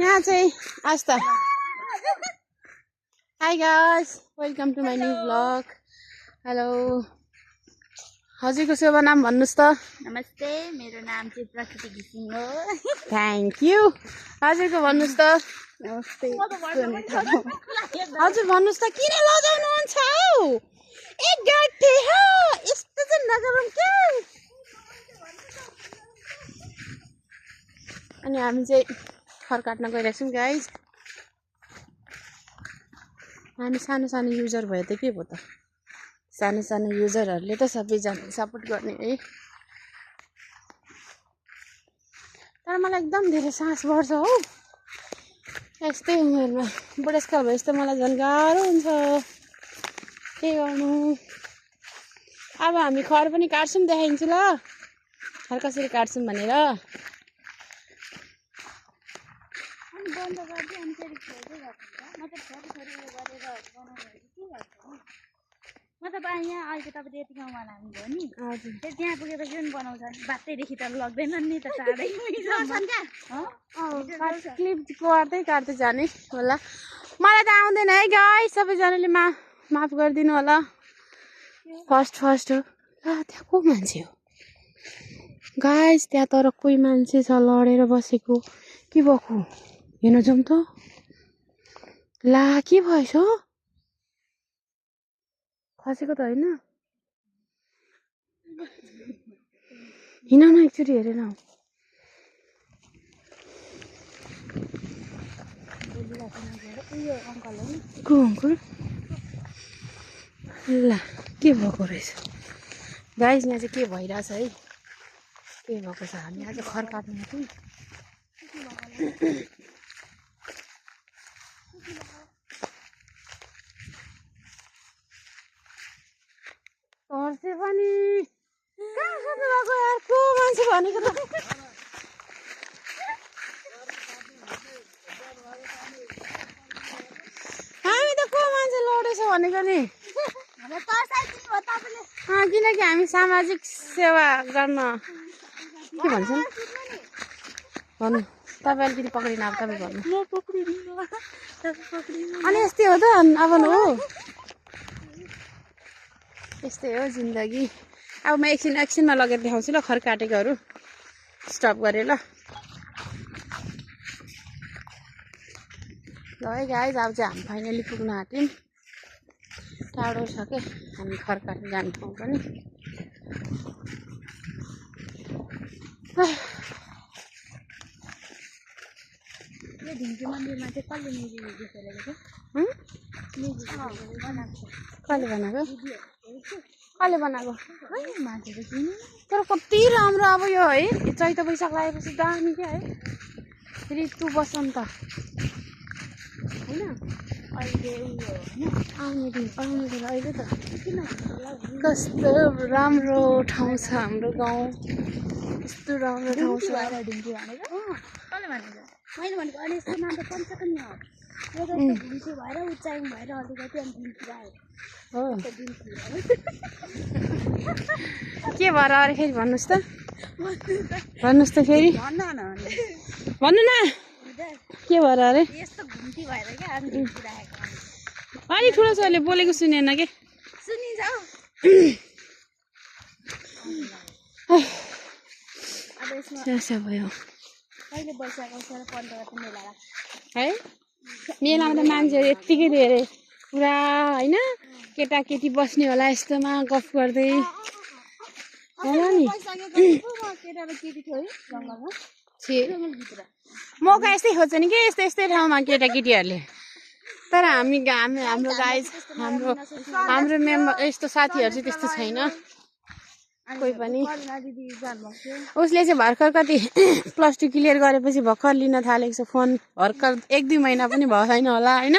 यहाँ चाहिँ आज त hi guys welcome to my new blog. Hello हजुरको शुभ नाम भन्नुहोस् त। नमस्ते, मेरो नाम चाहिँ प्रकृति घिसिङ हो। Thank you. हजुरको भन्नुहोस् त। नमस्ते, हजुर भन्नुहोस् त किन लजाउनुहुन्छ हौ? एक गट्टे हो यस्तो चाहिँ नगरौँ क्या। अनि हामी चाहिँ खर काट्न गइरहेको छौँ गाइस। हामी सानो सानो युजर भयो त के भयो त, सानो सानो युजरहरूले त सबैजना सपोर्ट गर्ने है। तर मलाई एकदम धेरै सास बढ्छ हौ यस्तै उमेरमा। बुढेसकाल भएपछि त मलाई झन् गाह्रो हुन्छ के गर्नु। अब हामी खर पनि काट्छौँ, देखाइदिन्छु ल खर कसरी काट्छौँ भनेर। मतलब यहाँ अहिले तपाईँले यति गाउँमा लानुभयो नि, हजुर फेरि त्यहाँ पुगेर जुन बनाउँछ बाटैदेखि त लग्दैन नि त, टाढै क्लिप काट्दै काट्दै जाने होला। मलाई त आउँदैन है गाइस, सबैजनाले माफ गरिदिनु होला। फर्स्ट हो। त्यहाँ को मान्छे हो गाइस? त्यहाँ तर कोही मान्छे छ लडेर बसेको। के भएको हेर्न जाउँ त। ला के भएछ? खसेको त होइन? हिँड न एकचोटि हेरेर आऊ। को अङ्कल? ल के भएको रहेछ गाइस? यहाँ चाहिँ के भइरहेछ है, के भएको छ? हामी आज खर काट्नु थियौँ। तर्से पनि कहाँ खस्नु भएको यार? को मान्छे भनेको त? हामी त को मान्छे लडेछ भनेको नि। किनकि हामी सामाजिक सेवा गर्न के भन्छ भन्नु। तपाईँ अलिकति पक्रिनु, अब तपाईँ भन्नु। अनि यस्तै हो त अब हो, यस्तै हो जिन्दगी। अब म एकछिनमा लगेर देखाउँछु ल खर काटेकोहरू। स्टप गरेँ ल। ल है गाइस, अब चाहिँ हामी फाइनली पुग्न आँट्यौँ। टाढो छ क्या हामी खर काट्न जाने ठाउँ पनि। ढिङ्की मन्दिरमा चाहिँ कसले म्युजिक खेलेको कसले बनाएको? कसले बनाएको? मान्छेको किन तर कति राम्रो। अब यो है चैत वैशाख लागेपछि दामी क्या है, ऋतु बसन्त होइन? अहिले उयो आउने दिन अहिले त किन कस्तो राम्रो ठाउँ छ हाम्रो गाउँ। यस्तो राम्रो ठाउँ छ। ढिङ्की भनेको कसले भनेको? मैले भनेको अहिले यस्तो नाम त पञ्चकन्य हो। यो त ढिङ्की भएर उचाइमा भएर अलिकति अनि ढिङ्की आयो हो के भएर अरे फेरि भन्नुहोस् त, भन्नुहोस् त फेरि भन्नु न के भएर अरे? यस्तो घुम्ती भएर क्या अनि ढिङ्की राखेको अलिक ठुलो छोरीले बोलेको सुनेन के? सुनिन्छ हौ। अब यसमा भयो कहिले वैशाख 15 गते मेला लाग्छ है। मेलामा त मान्छेहरू यत्तिकै धेरै पुरा होइन, केटाकेटी बस्ने होला यस्तोमा गफ गर्दै होला नि। मौका यस्तै खोज्छ नि कि यस्तै ठाउँमा केटाकेटीहरूले। तर हाम्रो गाइज हाम्रो मेम्बर यस्तो साथीहरू चाहिँ त्यस्तो छैन कोही पनि। उसले चाहिँ भर्खर कति +2 क्लियर गरेपछि भर्खर लिन थालेको छ फोन। भर्खर 1-2 महिना पनि भएको छैन होला होइन?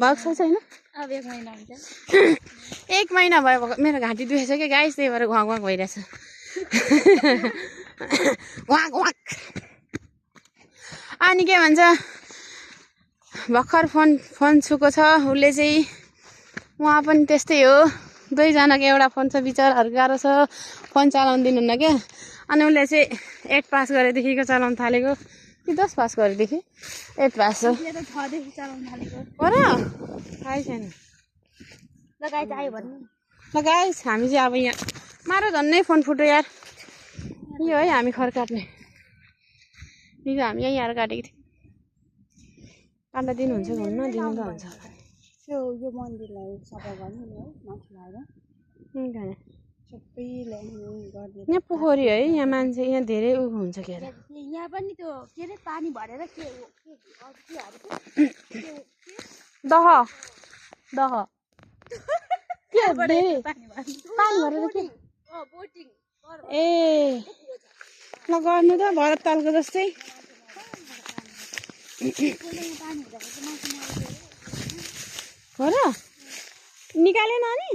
भएको छैन? अब 1 महिना हुन्छ। 1 महिना भयो। मेरो घाँटी दुखेछ क्या गाइस, त्यही भएर घुवाक भइरहेछ। अनि के भन्छ, भर्खर फोन छुको छ उसले चाहिँ। उहाँ पनि त्यस्तै हो, 2 जनाको एउटा फोन छ, बिचराहरू गाह्रो छ फोन चलाउनु दिनुहुन्न क्या। अनि उसले चाहिँ 8 पास गरेदेखिको चलाउन थालेको। कि 10 पास गरेदेखि 8 पास हो मेरो 6 देखि चलाउन थालेको हो र थाहै छैन लगाइ चाहियो भन्नु ल गाइस हामी चाहिँ अब यहाँ मारो झन्नै फोन फुट्यो यार यो है हामी खर काट्ने हिजो हामी यहीँ आएर काटेको थियौँ काट्दा दिनुहुन्छ हुन्न दिनु त हुन्छ यो मन्दिरलाई सफा गर्नु नि है माथि लगाएर सबैलाई गरिदिएर यहाँ पोखरी है यहाँ मान्छे यहाँ धेरै उ हुन्छ के अरे यहाँ पनि त्यो के अरे पानी भरेर के दह दह के धेरै पानी भरेर के ए ल गर्नु त भरत तालको जस्तै हो र निकालेन अनि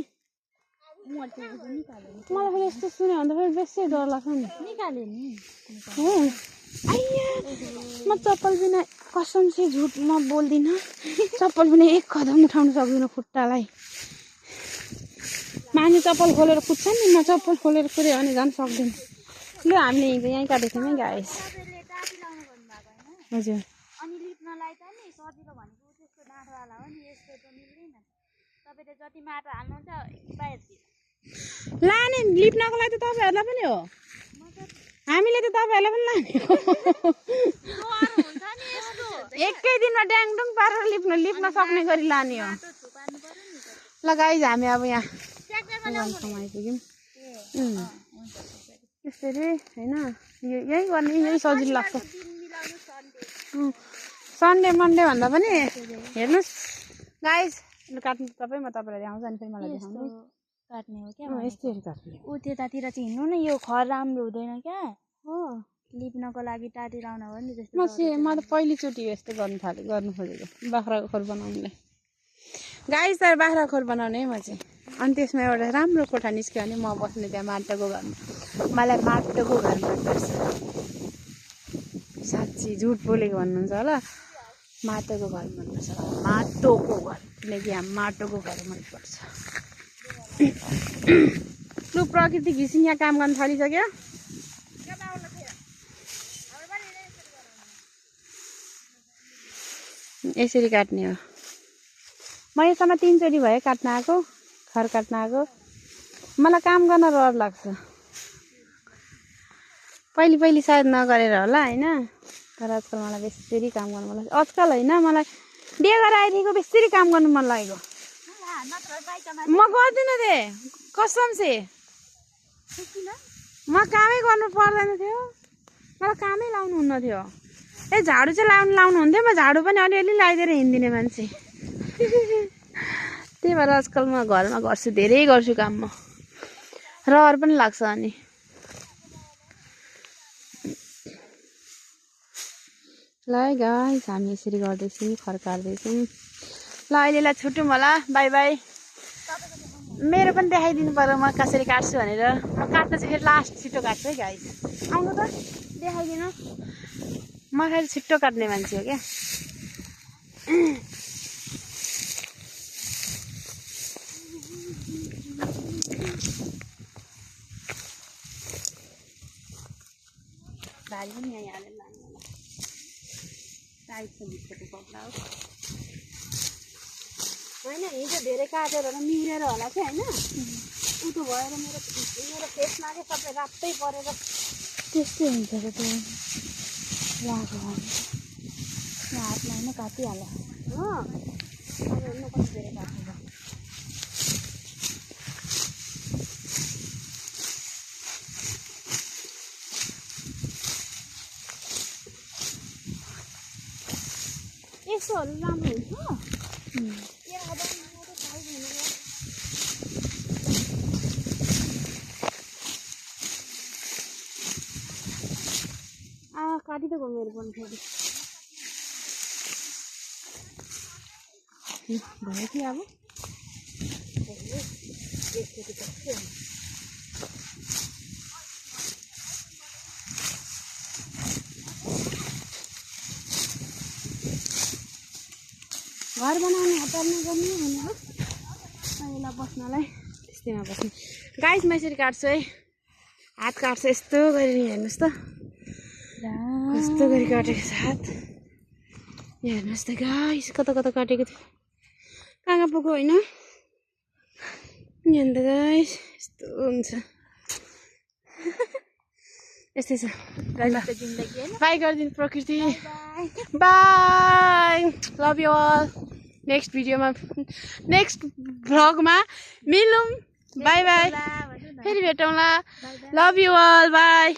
मलाई फेरि यस्तो सुन्यो भने त फेरि बेसी डर लाग्छ नि निकाल्यो नि हो आइया म चप्पल बिना कसम से झुट म बोल्दिनँ चप्पल बिना एक कदम उठाउन सक्दिनँ खुट्टालाई मान्छे चप्पल खोलेर कुद्छ नि म चप्पल खोलेर कुद्यो भने झन् सक्दैन ल हामीले हिजो यहीँ काटेको थियौँ है गाइस हजुर अनि लिप्नलाई त नि सजिलो भनेको त्यस्तो डाँठोवाला हो नि यस्तो त मिल्दैन तपाईँले जति माटो हाल्नुहुन्छ बाहिरतिर लाने लिप्नको लागि त तपाईँहरूलाई पनि हो हामीले त तपाईँहरूलाई पनि लाने एकै दिनमा ड्याङडुङ पारेर लिप्न सक्ने गरी लाने हो ल गाइस हामी अब यहाँ आइपुग्यौँ त्यसरी होइन यही गर्ने यही सजिलो लाग्छ सन्डे मन्डे भन्दा पनि हेर्नुहोस् गाइस काट्नु तपाईँ म तपाईँलाई देखाउँछु अनि फेरि मलाई देखाउनु काट्ने हो क्या यस्तरी काट्ने ऊ त्यतातिर चाहिँ हिँड्नु न यो खर राम्रो हुँदैन क्या हो लिप्नको लागि टाटी लाउन हो नि त्यस्तो म त पहिलोचोटि यस्तो गर्नु खोजेको बाख्राको खोर बनाउनुलाई गाई तर बाख्राको खोर बनाउने है म चाहिँ अनि त्यसमा एउटा राम्रो कोठा निस्क्यो भने म बस्ने त्यहाँ माटोको घरमा मलाई माटोको घर मनपर्छ साँच्ची झुट बोलेको भन्नुहुन्छ होला माटोको घर मनपर्छ माटोको घर किनकि यहाँ माटोको घर मनपर्छ लु प्रकृति घिसिङ यहाँ काम गर्न थालिसक्यो यसरी काट्ने हो म यसमा 3 चोटि भयो काट्न आएको खर काट्न आएको मलाई काम गर्न रहर लाग्छ पहिले सायद नगरेर होला होइन तर आजकल मलाई बेसरी काम गर्नु मन लाग्छ आजकल होइन मलाई बिहे गरेर आइदिएको बेसरी काम गर्नु मन लागेको म गर्दिनँ दे कसम से म कामै गर्नु पर्दैन थियो मलाई कामै लाउनु हुन्न थियो ए झाडु चाहिँ लाउनु हुन्थ्यो म झाडु पनि अलिअलि लगाइदिएर हिँडिदिने मान्छे त्यही भएर आजकल म घरमा गर्छु धेरै गर्छु काम म रहर पनि लाग्छ अनि ल गाइस हामी यसरी गर्दैछौँ खर्कार्दैछौँ ल अहिलेलाई छुट्यौँ होला बाई बाई मेरो पनि देखाइदिनु पर्यो म कसरी काट्छु भनेर म काट्न चाहिँ फेरि लास्ट छिटो काट्छु है गाइस आउनु त देखाइदिनु म फेरि छिट्टो काट्ने मान्छे हो क्या भारी पनि यहाँ हालेर लानु होला टाइट छ भित्रको कपडा हो होइन हिजो धेरै काटेर मिलेर होला कि होइन उतो भएर मेरो फेसमा चाहिँ सबै रातै परेर त्यस्तै हुन्छ र त्यो लाग्यो हातमा होइन काटिहाल्यो हो हेर्नु कति धेरै काटेर यस्तोहरू राम्रो हुन्छ काटिदिएको मेरो पनि फेरि भयो कि अब एकचोटि कस्तो घर बनाउने हतारमा गर्ने भने हो पहिला बस्नलाई त्यस्तैमा बस्ने गाइस म यसरी काट्छु है हात काट्छु यस्तो गरेर हेर्नुहोस् त कस्तो गरी काटेको छ हात यहाँ हेर्नुहोस् त गाइस कता कता काटेको थियो कहाँ कहाँ पुग्यो होइन यहाँ त गाइस यस्तो हुन्छ यस्तै छ बाई गरिदिनु Prakriti bye love you all next भिडियोमा नेक्स्ट भ्लगमा मिलौँ बाई बाई फेरि भेटौँला लभ यु अल बाई